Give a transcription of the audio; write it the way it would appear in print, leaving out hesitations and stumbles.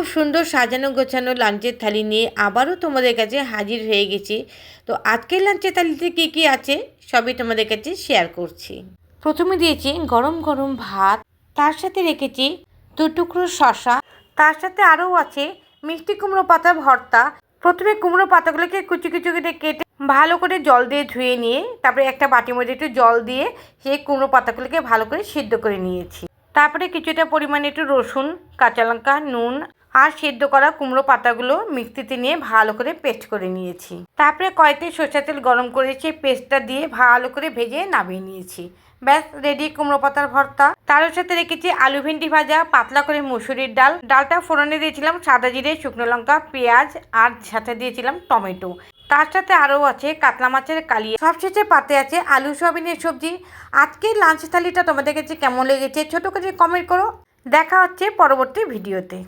খুব সুন্দর সাজানো গোছানো লাঞ্চের থালি নিয়ে আবারও তোমাদের কাছে হাজির হয়ে গেছি। তো আজকের লাঞ্চের থালিতে কী কী আছে সবই তোমাদের কাছে শেয়ার করছি। প্রথমে দিয়েছি গরম গরম ভাত, তার সাথে রেখেছি 2 টুকরো শসা, তার সাথে আরও আছে মিষ্টি কুমড়ো পাতা ভর্তা। প্রথমে কুমড়ো পাতাগুলোকে কুচি কুচি করে কেটে ভালো করে জল দিয়ে ধুয়ে নিয়ে তারপরে একটা বাটির মধ্যে একটু জল দিয়ে সেই কুমড়ো পাতাগুলোকে ভালো করে সিদ্ধ করে নিয়েছি। তারপরে কিছুটা পরিমাণে একটু রসুন, কাঁচা লঙ্কা, নুন আর সিদ্ধ করা কুমড়ো পাতাগুলো মিক্সিতে নিয়ে ভালো করে পেস্ট করে নিয়েছি। তারপরে কড়াইতে সরষের তেল গরম করে সেই পেস্টটা দিয়ে ভালো করে ভেজে নামিয়ে নিয়েছি। ব্যাস রেডি কুমড়ো পাতার ভর্তা। তার সাথে রেখেছি আলু ভেন্ডি ভাজা, পাতলা করে মুসুরির ডাল। ডালটা ফোড়নে দিয়েছিলাম সাদা জিরে, শুকনো লঙ্কা, পেঁয়াজ আর সাথে দিয়েছিলাম টমেটো। তার সাথে আরও আছে কাতলা মাছের কালিয়া। সবশেষে পাতে আছে আলু সয়াবিনের সবজি। আজকের লাঞ্চ থালিটা তোমাদের কাছে কেমন লেগেছে ছোটো করে কমেন্ট করো। দেখা হচ্ছে পরবর্তী ভিডিওতে।